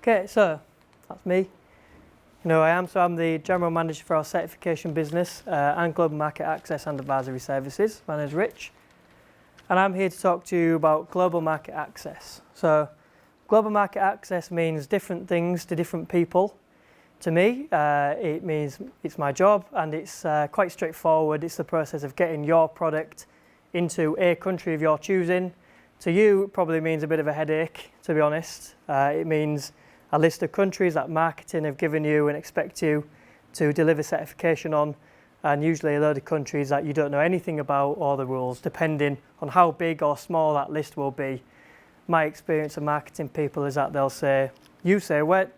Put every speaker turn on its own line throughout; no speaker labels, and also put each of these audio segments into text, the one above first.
Okay, so that's me. You know who I am, so I'm the General Manager for our certification business and Global Market Access and Advisory Services. My name is Rich, and I'm here to talk to you about Global Market Access. So, Global Market Access means different things to different people. To me, it means it's my job, and it's quite straightforward. It's the process of getting your product into a country of your choosing. To you, it probably means a bit of a headache, to be honest. It means a list of countries that marketing have given you and expect you to deliver certification on, and usually a load of countries that you don't know anything about or the rules, depending on how big or small that list will be. My experience of marketing people is that they'll say, you say where,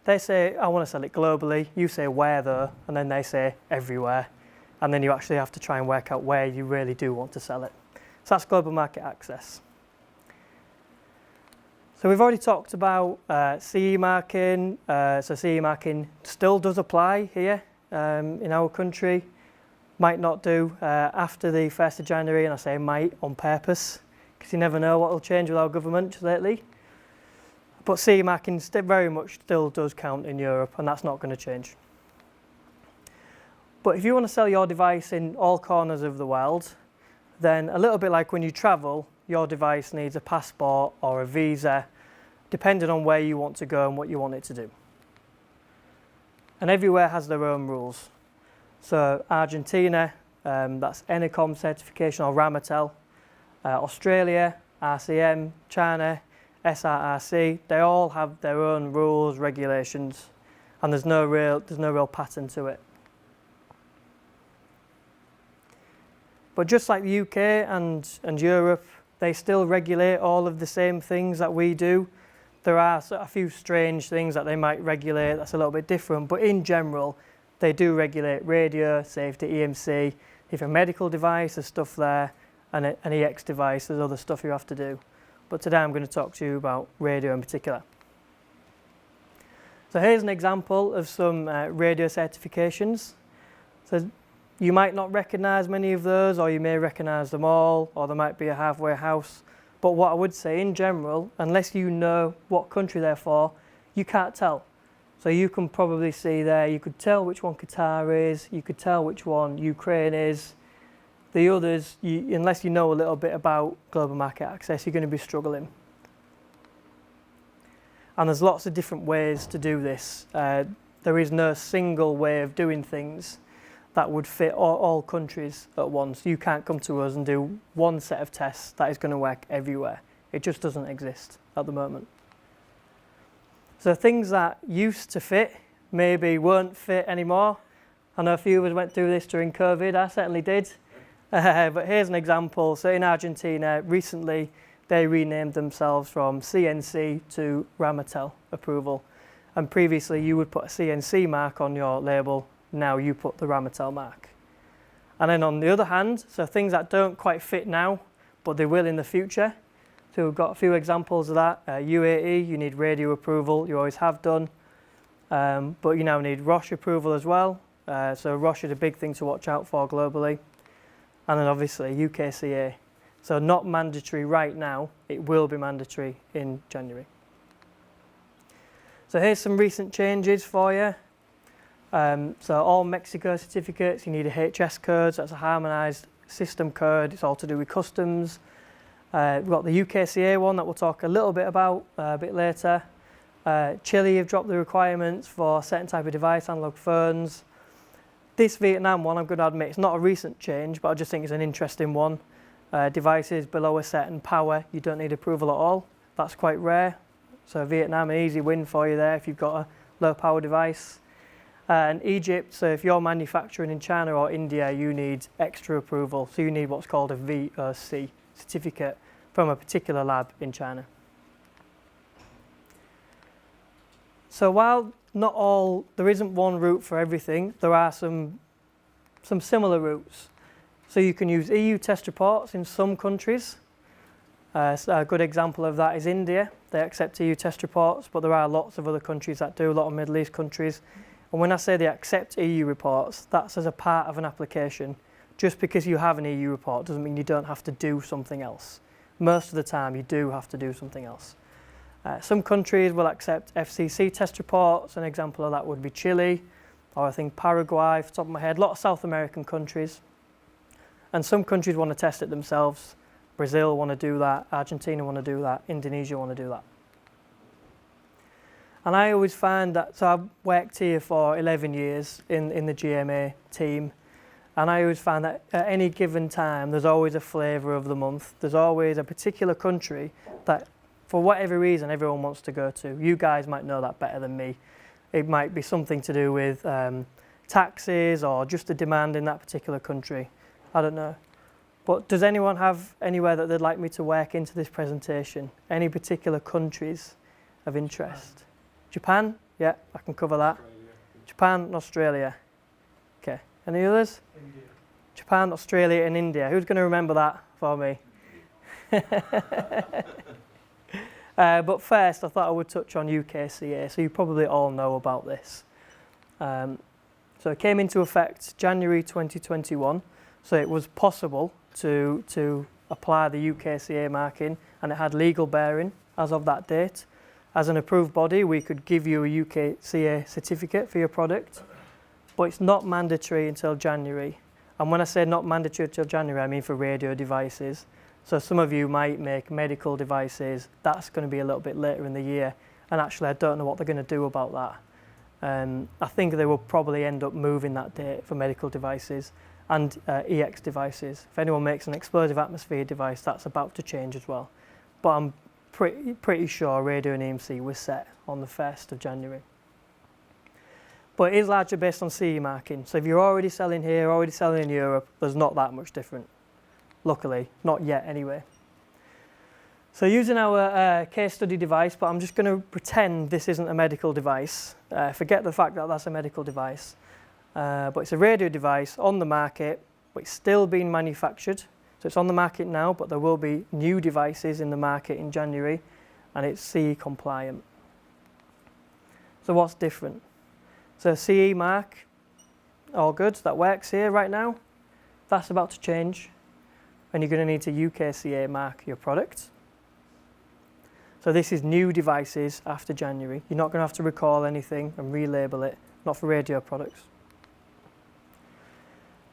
they say, I want to sell it globally, you say where though, and then they say everywhere. And then you actually have to try and work out where you really do want to sell it. So that's Global Market Access. So we've already talked about CE marking. So CE marking still does apply here in our country. Might not do after the 1st of January, and I say might on purpose, because you never know what will change with our government lately. But CE marking very much still does count in Europe, and that's not going to change. But if you want to sell your device in all corners of the world, then a little bit like when you travel, your device needs a passport or a visa, depending on where you want to go and what you want it to do. And everywhere has their own rules. So Argentina, that's ENICOM certification or RAMATEL. Australia, RCM, China, SRRC, they all have their own rules, regulations, and there's no real pattern to it. But just like the UK and Europe, they still regulate all of the same things that we do. There are a few strange things that they might regulate that's a little bit different, but in general, they do regulate radio, safety, EMC. If a medical device, there's stuff there, and an EX device, there's other stuff you have to do. But today I'm going to talk to you about radio in particular. So here's an example of some radio certifications. So you might not recognise many of those, or you may recognise them all, or there might be a halfway house. But what I would say in general, unless you know what country they're for, you can't tell. So you can probably see there, you could tell which one Qatar is, you could tell which one Ukraine is. The others, unless you know a little bit about global market access, you're going to be struggling. And there's lots of different ways to do this. There is no single way of doing things that would fit all countries at once. You can't come to us and do one set of tests that is going to work everywhere. It just doesn't exist at the moment. So things that used to fit maybe won't fit anymore. I know a few of us went through this during COVID, I certainly did. But here's an example. So in Argentina, recently they renamed themselves from CNC to RAMATEL approval. And previously you would put a CNC mark on your label. Now you put the RAMATEL mark. And then on the other hand, so things that don't quite fit now, but they will in the future. So we've got a few examples of that. UAE, you need radio approval, you always have done. But you now need ROSH approval as well. So ROSH is a big thing to watch out for globally. And then obviously UKCA. So not mandatory right now, it will be mandatory in January. So here's some recent changes for you. So all Mexico certificates, you need a HS code, so that's a harmonised system code, it's all to do with customs. We've got the UKCA one that we'll talk a little bit about a bit later. Chile have dropped the requirements for certain type of device, analog phones. This Vietnam one, I'm going to admit, it's not a recent change, but I just think it's an interesting one. Devices below a certain power, you don't need approval at all. That's quite rare. So Vietnam, an easy win for you there if you've got a low power device. And Egypt, so if you're manufacturing in China or India, you need extra approval. So you need what's called a VOC certificate from a particular lab in China. So while there isn't one route for everything, there are some similar routes. So you can use EU test reports in some countries. So a good example of that is India. They accept EU test reports, but there are lots of other countries that do, a lot of Middle East countries. And when I say they accept EU reports, that's as a part of an application. Just because you have an EU report doesn't mean you don't have to do something else. Most of the time you do have to do something else. Some countries will accept FCC test reports. An example of that would be Chile, or I think Paraguay, off the top of my head, a lot of South American countries. And some countries want to test it themselves. Brazil want to do that, Argentina want to do that, Indonesia want to do that. And I always find that, so I've worked here for 11 years in the GMA team, and I always find that at any given time, there's always a flavour of the month. There's always a particular country that, for whatever reason, everyone wants to go to. You guys might know that better than me. It might be something to do with taxes or just the demand in that particular country. I don't know. But does anyone have anywhere that they'd like me to work into this presentation? Any particular countries of interest? Japan? Yeah, I can cover that.
Australia.
Japan and Australia. Okay. Any others?
India.
Japan, Australia and India. Who's going to remember that for me? But first, I thought I would touch on UKCA. So you probably all know about this. So it came into effect January 2021. So it was possible to apply the UKCA marking, and it had legal bearing as of that date. As an approved body, we could give you a UKCA certificate for your product, but it's not mandatory until January. And when I say not mandatory until January, I mean for radio devices. So some of you might make medical devices. That's going to be a little bit later in the year. And actually, I don't know what they're going to do about that. I think they will probably end up moving that date for medical devices and EX devices. If anyone makes an explosive atmosphere device, that's about to change as well. But I'm pretty sure radio and EMC was set on the 1st of January. But it is largely based on CE marking. So if you're already selling here, already selling in Europe, there's not that much different. Luckily, not yet anyway. So using our case study device, but I'm just going to pretend this isn't a medical device. Forget the fact that that's a medical device. But it's a radio device on the market, but it's still being manufactured. So it's on the market now, but there will be new devices in the market in January, and it's CE compliant. So what's different? So CE mark, all good, that works here right now. That's about to change, and you're going to need to UKCA mark your product. So this is new devices after January. You're not going to have to recall anything and relabel it, not for radio products.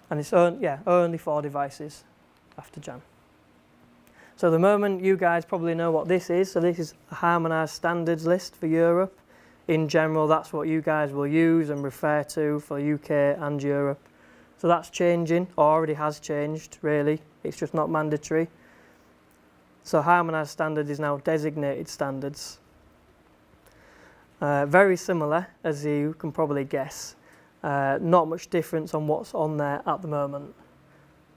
And it's only 4 devices after Jan. So at the moment, you guys probably know what this is. So this is a harmonised standards list for Europe. In general, that's what you guys will use and refer to for UK and Europe. So that's changing, or already has changed, really. It's just not mandatory. So harmonised standard is now designated standards. Very similar, as you can probably guess. Not much difference on what's on there at the moment.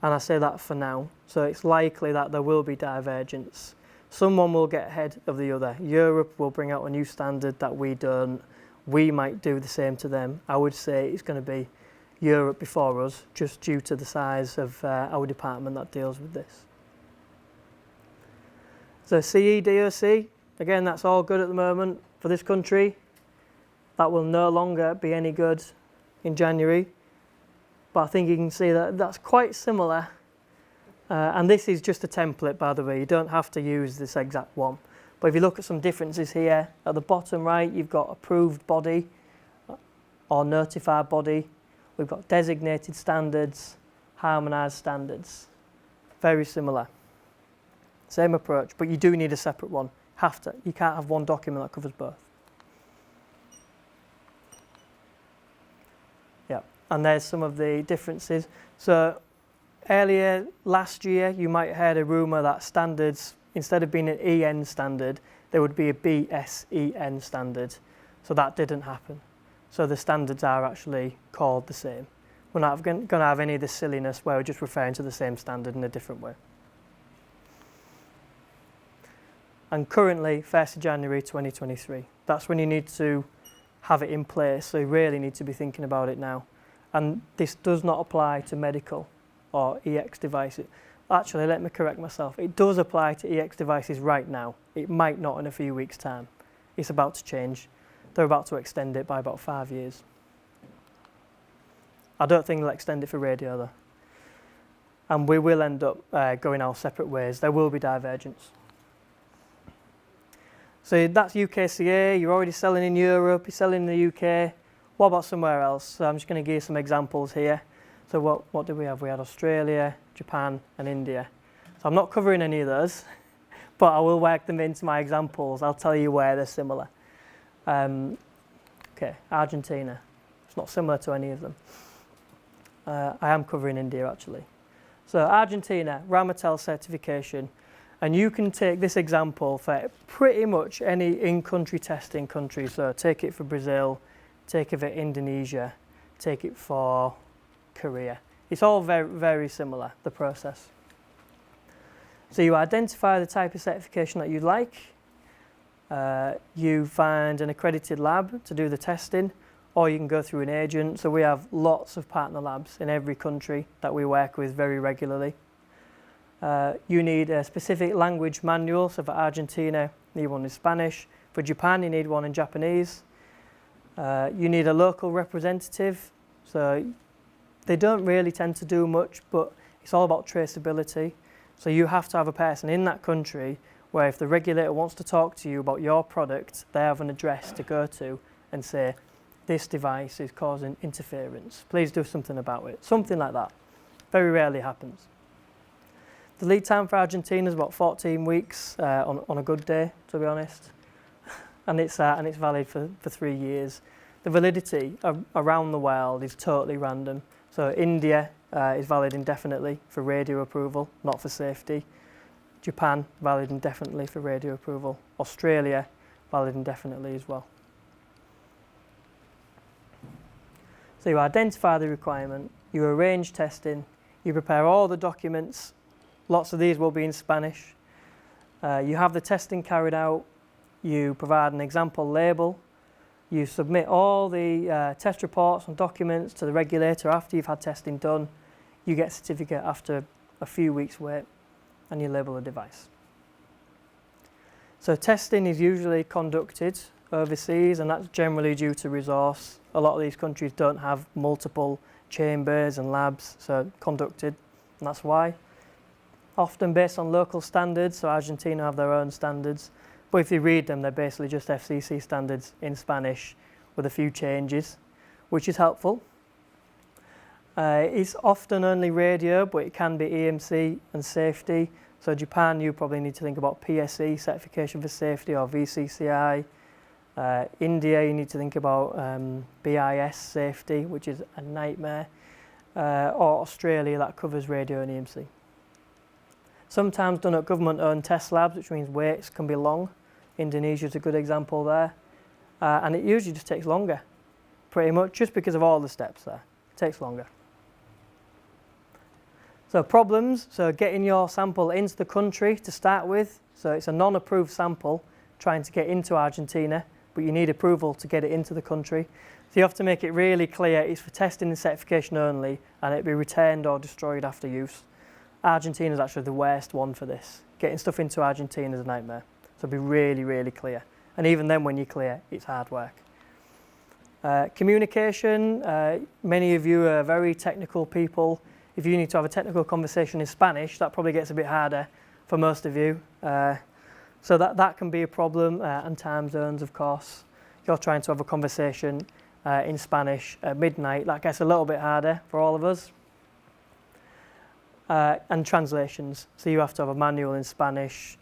And I say that for now. So it's likely that there will be divergence. Someone will get ahead of the other. Europe will bring out a new standard that we don't. We might do the same to them. I would say it's going to be Europe before us, just due to the size of our department that deals with this. So CE DOC, again, that's all good at the moment for this country. That will no longer be any good in January. But I think you can see that that's quite similar. And this is just a template, by the way. You don't have to use this exact one. But if you look at some differences here, at the bottom right, you've got approved body or notified body. We've got designated standards, harmonised standards. Very similar. Same approach, but you do need a separate one. Have to. You can't have one document that covers both. Yeah, and there's some of the differences. So earlier last year, you might have heard a rumour that standards, instead of being an EN standard, there would be a BSEN standard. So that didn't happen. So the standards are actually called the same. We're not going to have any of this silliness where we're just referring to the same standard in a different way. And currently, 1st of January 2023. That's when you need to have it in place. So you really need to be thinking about it now. And this does not apply to medical or EX devices. Actually, let me correct myself. It does apply to EX devices right now. It might not in a few weeks' time. It's about to change. They're about to extend it by about 5 years. I don't think they'll extend it for radio though. And we will end up going our separate ways. There will be divergence. So that's UKCA, you're already selling in Europe, you're selling in the UK. What about somewhere else? So I'm just going to give you some examples here. So what did we have? We had Australia, Japan and India. So I'm not covering any of those, but I will work them into my examples. I'll tell you where they're similar. Okay, Argentina. It's not similar to any of them. I am covering India actually. So Argentina, RAMATEL certification. And you can take this example for pretty much any in-country testing country. So take it for Brazil, take it for Indonesia, take it for Korea. It's all very, very similar, the process. So you identify the type of certification that you'd like. You find an accredited lab to do the testing, or you can go through an agent. So we have lots of partner labs in every country that we work with very regularly. You need a specific language manual. So for Argentina, you need one in Spanish. For Japan, you need one in Japanese. You need a local representative. So they don't really tend to do much, but it's all about traceability. So you have to have a person in that country where if the regulator wants to talk to you about your product, they have an address to go to and say, this device is causing interference. Please do something about it. Something like that. Very rarely happens. The lead time for Argentina is about 14 weeks on a good day, to be honest. And it's valid for 3 years. The validity around the world is totally random. So India is valid indefinitely for radio approval, not for safety. Japan, valid indefinitely for radio approval. Australia, valid indefinitely as well. So you identify the requirement, you arrange testing, you prepare all the documents. Lots of these will be in Spanish. You have the testing carried out, you provide an example label, you submit all the test reports and documents to the regulator after you've had testing done, you get a certificate after a few weeks wait, and you label the device. So testing is usually conducted overseas, and that's generally due to resource. A lot of these countries don't have multiple chambers and labs, so conducted, and that's why. Often based on local standards, so Argentina have their own standards, but if you read them, they're basically just FCC standards in Spanish with a few changes, which is helpful. It's often only radio, but it can be EMC and safety. So Japan, you probably need to think about PSE, certification for safety, or VCCI. India, you need to think about BIS safety, which is a nightmare. Or Australia, that covers radio and EMC. Sometimes done at government-owned test labs, which means waits can be long. Indonesia is a good example there. And it usually just takes longer, pretty much, just because of all the steps there. It takes longer. So problems, so getting your sample into the country to start with. So it's a non-approved sample trying to get into Argentina, but you need approval to get it into the country. So you have to make it really clear it's for testing and certification only, and it'll be returned or destroyed after use. Argentina is actually the worst one for this. Getting stuff into Argentina is a nightmare. So be really, really clear. And even then when you're clear, it's hard work. Communication, many of you are very technical people. If you need to have a technical conversation in Spanish, that probably gets a bit harder for most of you. So that can be a problem, and time zones, of course. You're trying to have a conversation in Spanish at midnight, that gets a little bit harder for all of us. And translations, so you have to have a manual in Spanish,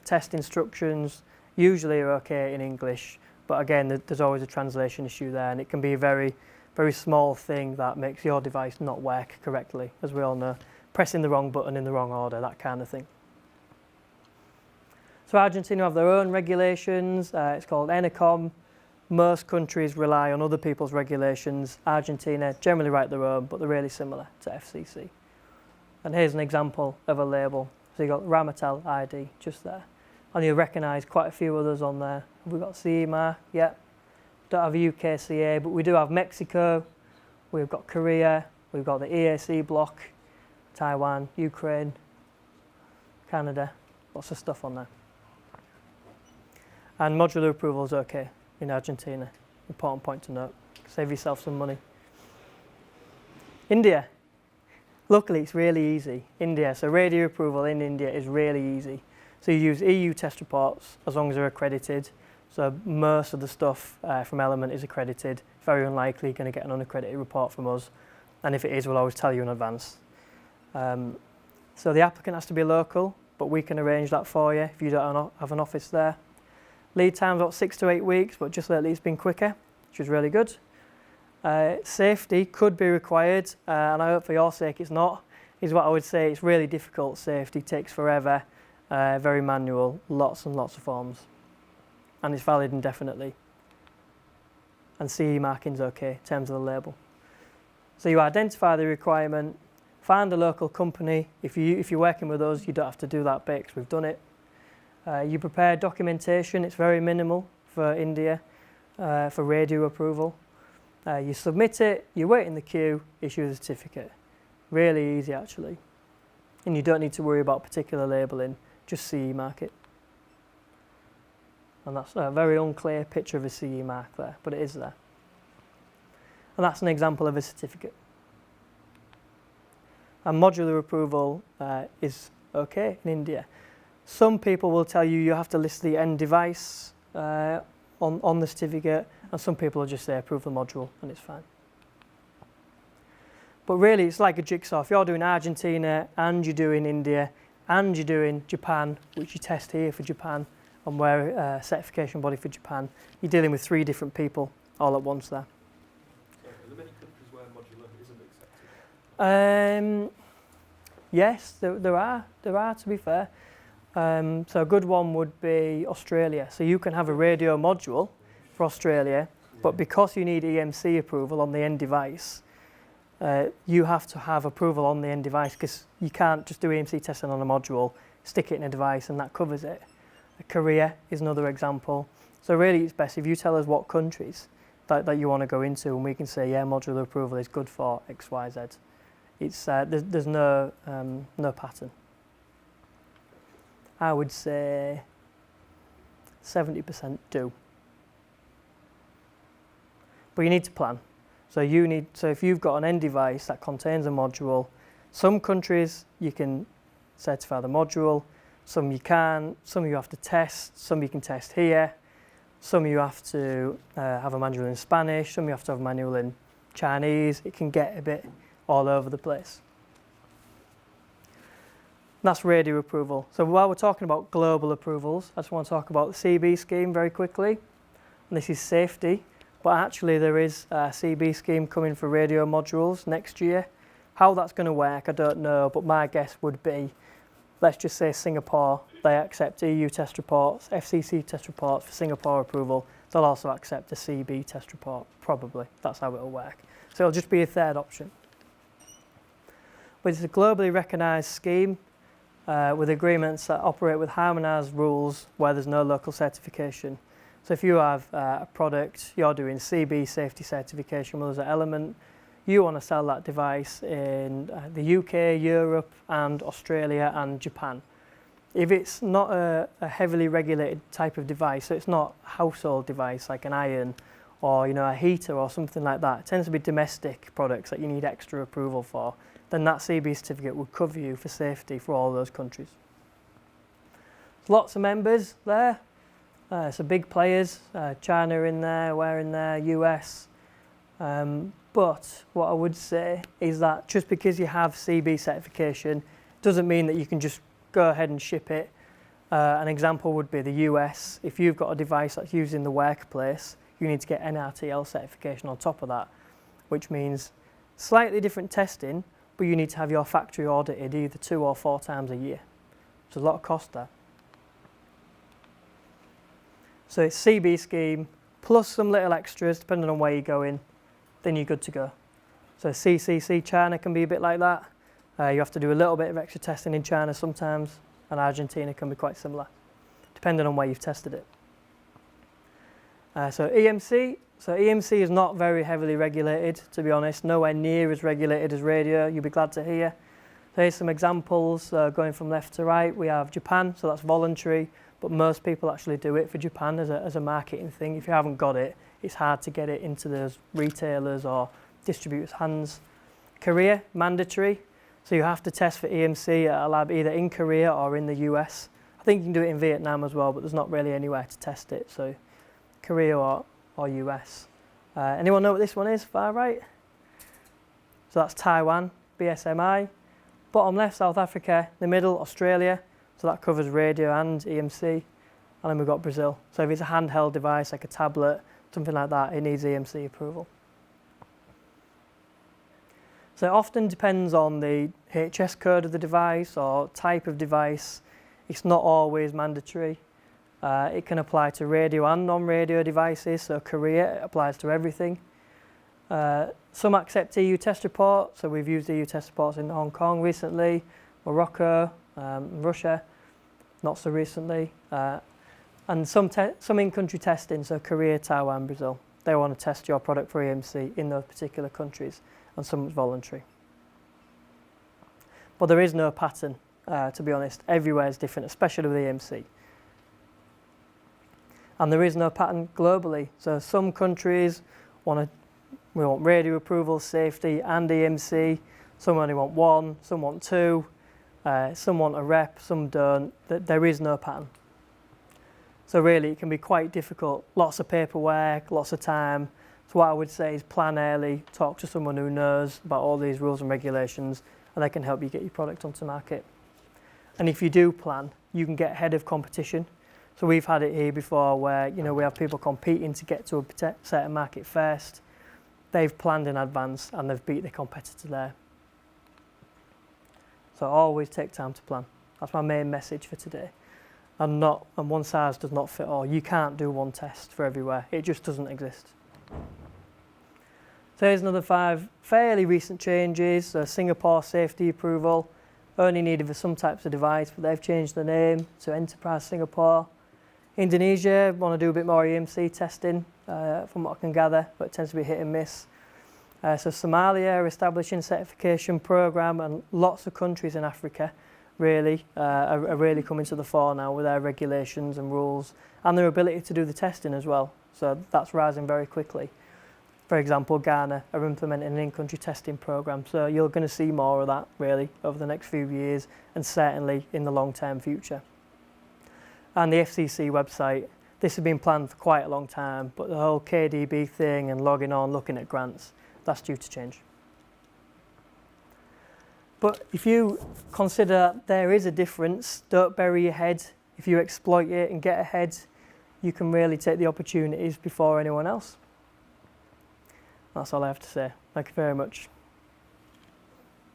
test instructions usually are okay in English, but again there's always a translation issue there, and it can be a very, very small thing that makes your device not work correctly, as we all know, pressing the wrong button in the wrong order, that kind of thing. So Argentina have their own regulations, it's called ENACOM. Most countries rely on other people's regulations. Argentina generally write their own, but they're really similar to FCC. And here's an example of a label. So you've got RAMATEL ID just there. And you'll recognise quite a few others on there. We've got GMA, yeah. Don't have UKCA, but we do have Mexico, we've got Korea, we've got the EAC bloc, Taiwan, Ukraine, Canada, lots of stuff on there. And modular approval is okay in Argentina. Important point to note. Save yourself some money. India. Luckily, it's really easy. India, so radio approval in India is really easy. So you use EU test reports as long as they're accredited. So most of the stuff from Element is accredited. Very unlikely you're going to get an unaccredited report from us. And if it is, we'll always tell you in advance. So the applicant has to be local, but we can arrange that for you if you don't have an office there. Lead time's about 6 to 8 weeks, but just lately it's been quicker, which is really good. Safety could be required, and I hope for your sake it's not, is what I would say. It's really difficult. Safety takes forever, very manual, lots and lots of forms. And it's valid indefinitely. And CE marking's okay in terms of the label. So you identify the requirement, find a local company. If you're working with us, you don't have to do that bit because we've done it. You prepare documentation. It's very minimal for India, for radio approval. You submit it, you wait in the queue, issue the certificate. Really easy actually. And you don't need to worry about particular labelling, just CE mark it. And that's a very unclear picture of a CE mark there, but it is there. And that's an example of a certificate. And modular approval is okay in India. Some people will tell you you have to list the end device on the certificate, and some people will just say approve the module and it's fine. But really it's like a jigsaw. If you're doing Argentina and you're doing India and you're doing Japan, which you test here for Japan, and we're a certification body for Japan, you're dealing with 3 different people all at once there.
So are there many countries where modular isn't accepted?
Yes, there are to be fair. So a good one would be Australia. So you can have a radio module for Australia, but because you need EMC approval on the end device, you have to have approval on the end device because you can't just do EMC testing on a module, stick it in a device and that covers it. Korea is another example. So really it's best if you tell us what countries that you want to go into and we can say, yeah, modular approval is good for X, Y, Z. It's, there's no pattern. I would say 70% do. But you need to plan. So if you've got an end device that contains a module, some countries you can certify the module, some you can't, some you have to test, some you can test here, some you have to have a manual in Spanish, some you have to have a manual in Chinese. It can get a bit all over the place. That's radio approval. So while we're talking about global approvals, I just want to talk about the CB scheme very quickly. And this is safety, but actually there is a CB scheme coming for radio modules next year. How that's going to work, I don't know, but my guess would be, let's just say Singapore, they accept EU test reports, FCC test reports for Singapore approval. They'll also accept a CB test report, probably. That's how it'll work. So it'll just be a third option. But it's a globally recognised scheme with agreements that operate with harmonised rules where there's no local certification. So if you have a product, you're doing CB safety certification with us at Element, you want to sell that device in the UK, Europe and Australia and Japan. If it's not a heavily regulated type of device, so it's not a household device like an iron or a heater or something like that, it tends to be domestic products that you need extra approval for, then that CB certificate would cover you for safety for all those countries. There's lots of members there, so big players, China in there, we're in there, US. But what I would say is that just because you have CB certification doesn't mean that you can just go ahead and ship it. An example would be the US. If you've got a device that's used in the workplace, you need to get NRTL certification on top of that, which means slightly different testing, but you need to have your factory audited either 2 or 4 times a year. There's a lot of cost there. So it's CB scheme plus some little extras depending on where you're going, then you're good to go. So CCC China can be a bit like that. You have to do a little bit of extra testing in China sometimes, and Argentina can be quite similar, depending on where you've tested it. So EMC is not very heavily regulated, to be honest, nowhere near as regulated as radio, you'll be glad to hear. So here's some examples going from left to right. We have Japan, so that's voluntary, but most people actually do it for Japan as a marketing thing. If you haven't got it, it's hard to get it into those retailers or distributors' hands. Korea, mandatory, so you have to test for EMC at a lab either in Korea or in the US. I think you can do it in Vietnam as well, but there's not really anywhere to test it. So Korea or US. Anyone know what this one is, far right? So that's Taiwan, BSMI. Bottom left, South Africa. The middle, Australia. So that covers radio and EMC. And then we've got Brazil. So if it's a handheld device, like a tablet, something like that, it needs EMC approval. So it often depends on the HS code of the device or type of device. It's not always mandatory. It can apply to radio and non-radio devices. So Korea, it applies to everything. Some accept EU test reports. So we've used EU test reports in Hong Kong recently, Morocco, Russia, not so recently. And some in-country testing, so Korea, Taiwan, Brazil. They want to test your product for EMC in those particular countries, and some is voluntary. But there is no pattern, to be honest. Everywhere is different, especially with EMC. And there is no pattern globally. So some countries we want radio approval, safety, and EMC. Some only want one, some want two, some want a rep, some don't. There is no pattern. So really, it can be quite difficult. Lots of paperwork, lots of time. So what I would say is plan early, talk to someone who knows about all these rules and regulations, and they can help you get your product onto market. And if you do plan, you can get ahead of competition. So we've had it here before where we have people competing to get to a certain market first. They've planned in advance and they've beat their competitor there. So always take time to plan. That's my main message for today. And one size does not fit all. You can't do one test for everywhere. It just doesn't exist. So here's another 5 fairly recent changes. So Singapore safety approval, only needed for some types of device, but they've changed the name to Enterprise Singapore. Indonesia want to do a bit more EMC testing, from what I can gather, but it tends to be hit and miss. So Somalia are establishing a certification program, and lots of countries in Africa really are really coming to the fore now with their regulations and rules and their ability to do the testing as well. So that's rising very quickly. For example, Ghana are implementing an in-country testing program. So you're going to see more of that really over the next few years and certainly in the long-term future. And the FCC website, this has been planned for quite a long time, but the whole KDB thing and logging on, looking at grants, that's due to change. But if you consider there is a difference, don't bury your head. If you exploit it and get ahead, you can really take the opportunities before anyone else. That's all I have to say. Thank you very much.